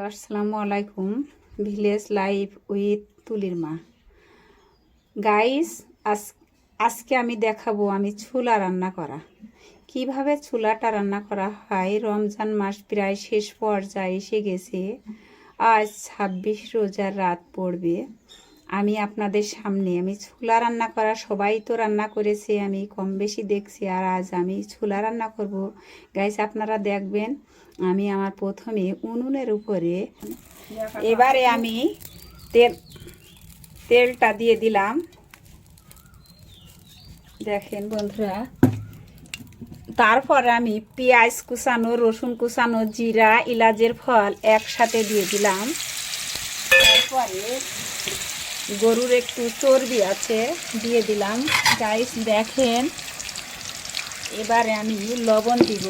আসসালামু আলাইকুম। Village life with তুলির মা। গাইস, আজকে আমি দেখাবো আমি ছোলা রান্না করা, কিভাবে ছোলাটা রান্না করা হয়। রমজান মাস প্রায় শেষ পর্যায়ে এসে গেছে। আজ 26 রোজার রাত পড়বে। আমি আপনাদের সামনে আমি ছোলা রান্না করা, সবাই তো রান্না করেছে, আমি কম বেশি দেখছি, আর আজ আমি ছোলা রান্না করব। গাইস, আপনারা দেখবেন। আমি আমার প্রথমে উনুনের উপরে এবারে আমি তেলটা দিয়ে দিলাম। দেখেন বন্ধুরা, তারপরে আমি পেঁয়াজ কুচানো, রসুন কুচানো, জিরা, ইলাচের ফল একসাথে দিয়ে দিলাম। তারপরে গরুর একটু চর্বি আছে, দিয়ে দিলাম। গাইস দেখেন, এবারে আমি লবণ দিব।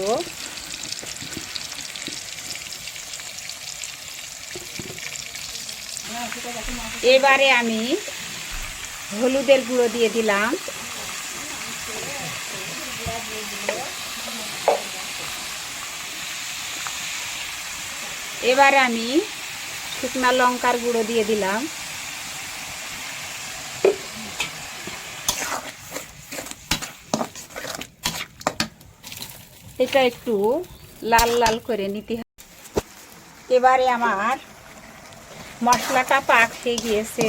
এবারে আমি হলুদের গুঁড়ো দিয়ে দিলাম। এবারে আমি শুকনা লঙ্কার গুঁড়ো দিয়ে দিলাম। এটা একটু লাল লাল করে নিতে হবে। এবারে আমার মশলাটা পাক হয়ে গিয়েছে।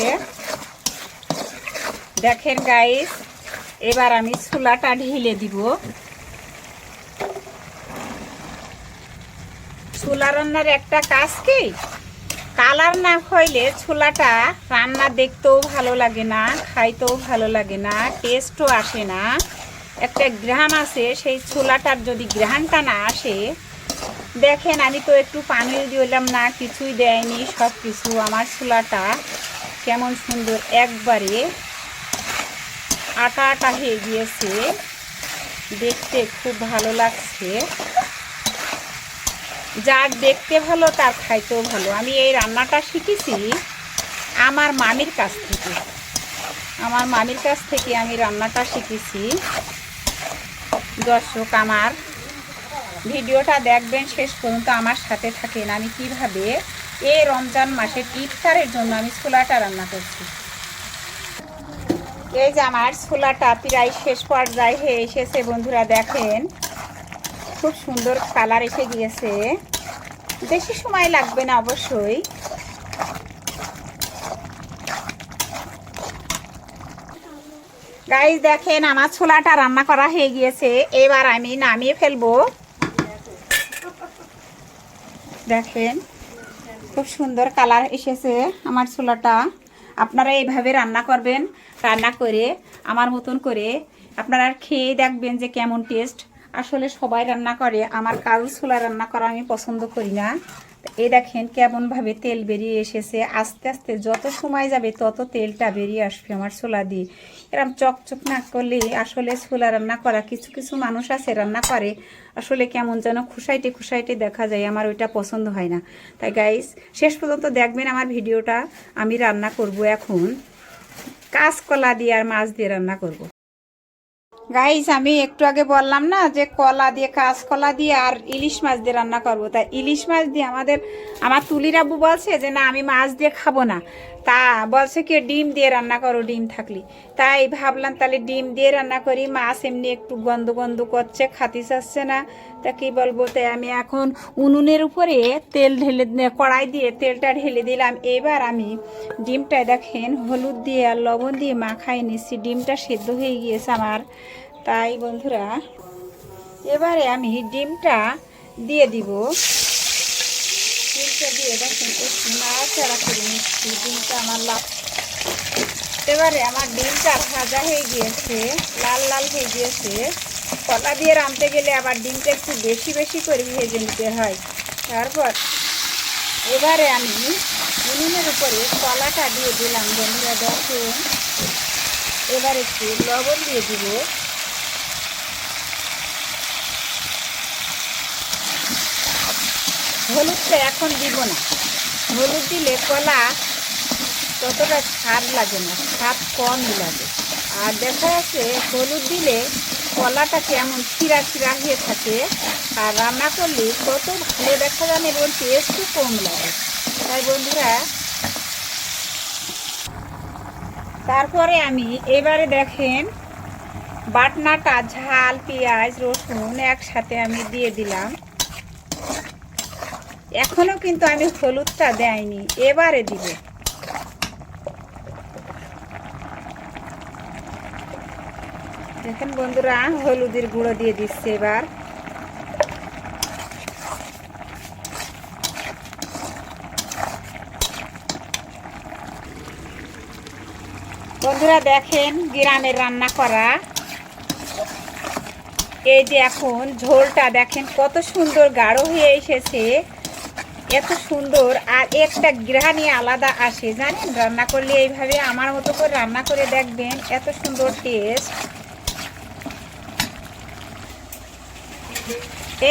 দেখেন গাইস, এবার আমি ছোলাটা ঢেলে দিব। ছোলা রান্নার একটা কাজ কি, কালার না হইলে ছোলাটা রান্না দেখতেও ভালো লাগে না, খাইতেও ভালো লাগে না, টেস্টও আসে না। একটা ঘ্রাণ আছে, সেই ছোলাটার যদি ঘ্রাণটা না আসে, দেখেন আমি তো একটু পানিও দিলাম না, কিছুই দেয়নি, সব কিছু। আমার ছোলাটা কেমন সুন্দর একবারে আটা আটা হয়ে গিয়েছে, দেখতে খুব ভালো লাগছে। যার দেখতে ভালো তার খাইতেও ভালো। আমি এই রান্নাটা শিখেছি আমার মামির কাছ থেকে। আমি রান্নাটা শিখেছি। দর্শক, আমার ভিডিওটা দেখবেন, শেষ পর্যন্ত আমার সাথে থাকেন। আমি কিভাবে এই রমজান মাসের ইফতারের জন্য আমি ছোলাটা রান্না করছি। এই যে আমার ছোলাটা প্রায় শেষ পর্যায়ে হয়ে এসেছে বন্ধুরা। দেখেন, খুব সুন্দর কালার এসে গিয়েছে। বেশি সময় লাগবে না অবশ্যই। গাইস দেখেন, আমার ছোলাটা রান্না করা হয়ে গিয়েছে। এবার আমি নামিয়ে ফেলবো। দেখেন, খুব সুন্দর কালার এসেছে আমার ছোলাটা। আপনারা এইভাবে রান্না করবেন, রান্না করে আমার মতন করে আপনারা খেয়ে দেখবেন যে কেমন টেস্ট। আসলে সবাই রান্না করে, আমার কারোর ছোলা রান্না করা আমি পছন্দ করি না। এই দেখেন কেমনভাবে তেল বেরিয়ে এসেছে। আস্তে আস্তে যত সময় যাবে তত তেলটা বেরিয়ে আসবে আমার ছোলা দিয়ে। এরকম চকচক না করলে আসলে ছোলা রান্না করা, কিছু কিছু মানুষ আছে রান্না করে, আসলে কেমন যেন খুশাইটে খুশাইটে দেখা যায়। আমার ওইটা পছন্দ হয় না। তাই গাইস, শেষ পর্যন্ত দেখবেন আমার ভিডিওটা। আমি রান্না করব এখন কাঁচকলা দিয়ে আর মাছ দিয়ে রান্না করব। গাইস, আমি একটু আগে বললাম না যে কলা দিয়ে, কাঁচকলা দিয়ে আর ইলিশ মাছ দিয়ে রান্না করব। তা ইলিশ মাছ দিয়ে আমার তুলির আব্বু বলছে যে না, আমি মাছ দিয়ে খাবো না, তা বলছে কি ডিম দিয়ে রান্না করো, ডিম থাকলে। তাই ভাবলাম তাহলে ডিম দিয়ে রান্না করি। মাছ এমনি একটু গন্ধ গন্ধ করছে, খাতি চাচ্ছে না। তা কি বলবো, তাই আমি এখন উনুনের উপরে তেল ঢেলে, কড়াই দিয়ে তেলটা ঢেলে দিলাম। এবার আমি ডিমটা দেখেন হলুদ দিয়ে আর লবণ দিয়ে মাখাই নিচ্ছি। ডিমটা সেদ্ধ হয়ে গিয়েছে আমার। তাই বন্ধুরা, এবারে আমি ডিমটা দিয়ে দিব। ডিমটা দিয়ে দেখেন একটু নাড়াচাড়া করে নিচ্ছি। ডিমটা আমার এবারে আমার ডিমটা ভাজা হয়ে গিয়েছে, লাল লাল হয়ে গিয়েছে। কলা দিয়ে রাঁধতে গেলে আবার ডিমটা একটু বেশি বেশি করে ভেজে নিতে হয়। তারপর এবারে আমি উনুনের উপরে কলাটা দিয়ে দিলাম বন্ধুরা। দেখুন, এবার একটু লবণ দিয়ে দিব। হলুদটা এখন দিব না, হলুদ দিলে কলা ততটা স্বাদ লাগে না, স্বাদ কমই লাগে। আর দেখা যাচ্ছে হলুদ দিলে কলাটা কেমন চিরা চিরা হয়ে থাকে, আর রান্না করলে কত ভালো দেখা যায় এবং টেস্টও কম লাগে। তাই বন্ধুরা, তারপরে আমি এবারে দেখেন বাটনাটা ঝাল পেঁয়াজ রসুন একসাথে আমি দিয়ে দিলাম। এখনো কিন্তু আমি হলুদটা দেয়নি, এবারে দিব। দেখেন বন্ধুরা, হলুদের গুঁড়ো দিয়ে দিচ্ছে এবার। বন্ধুরা দেখেন গ্রামের রান্না করা, এই যে এখন ঝোলটা দেখেন কত সুন্দর গাঢ় হয়ে এসেছে, এত সুন্দর। আর একটা গ্রানি আলাদা আসে জানেন, রান্না করলে এইভাবে আমার মতো করে রান্না করে দেখবেন, এত সুন্দর টেস্ট।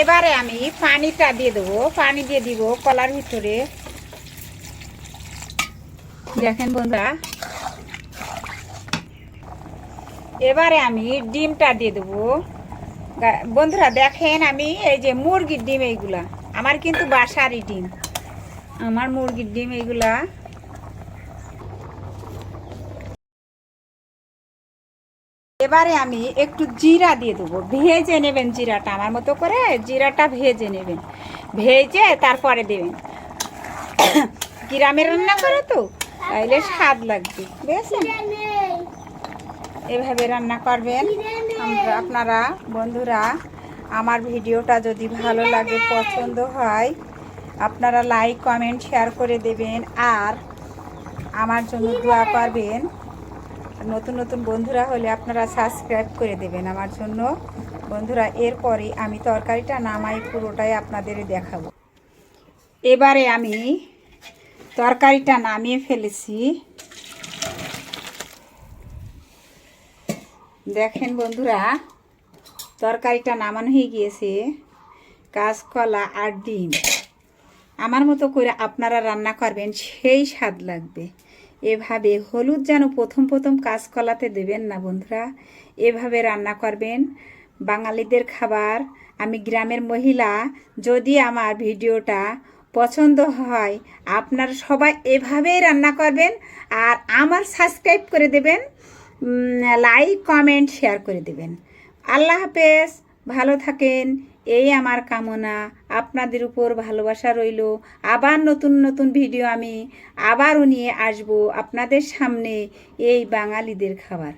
এবারে আমি পানিটা দিয়ে দেবো, পানি দিয়ে দিব কলার ভিতরে। দেখেন বন্ধুরা, এবারে আমি ডিমটা দিয়ে দেবো। বন্ধুরা দেখেন, আমি এই যে মুরগির ডিম, এইগুলা আমার কিন্তু বাসারই ডিম, আমার মুরগির ডিম এইগুলা। এবারে আমি একটু জিরা দিয়ে দেবো, ভেজে নেবেন জিরাটা, আমার মতো করে জিরাটা ভেজে নেবেন, ভেজে তারপরে দেবেন। গ্রামের রান্না করে তো, তাইলে স্বাদ লাগবে, বুঝেছেন? এভাবে রান্না করবেন আপনারা। বন্ধুরা, আমার ভিডিওটা যদি ভালো লাগে, পছন্দ হয়, আপনারা লাইক কমেন্ট শেয়ার করে দেবেন, আর আমার জন্য দোয়া করবেন। নতুন নতুন বন্ধুরা হলে আপনারা সাবস্ক্রাইব করে দেবেন আমার জন্য। বন্ধুরা, এরপরে আমি তরকারিটা নামাই, পুরোটাই আপনাদের দেখাবো। এবারে আমি তরকারিটা নামিয়ে ফেলেছি। দেখেন বন্ধুরা, তরকারিটা নামানো হয়ে গিয়েছে। কাঁচকলা আর ডিম আমার মতো করে আপনারা রান্না করবেন, সেই স্বাদ লাগবে। এভাবে হলুদ যেন প্রথম প্রথম কাঁচকলাতে দেবেন না বন্ধুরা, এভাবে রান্না করবেন। বাঙালিদের খাবার, আমি গ্রামের মহিলা। যদি আমার ভিডিওটা পছন্দ হয়, আপনারা সবাই এভাবেই রান্না করবেন, আর আমার সাবস্ক্রাইব করে দেবেন, লাইক কমেন্ট শেয়ার করে দেবেন। আল্লাহ হাফেজ, ভালো থাকেন, এই আমার কামনা। আপনাদের উপর ভালোবাসা রইল। আবার নতুন নতুন ভিডিও আমি আবারও নিয়ে আসব আপনাদের সামনে, এই বাঙালিদের খাবার।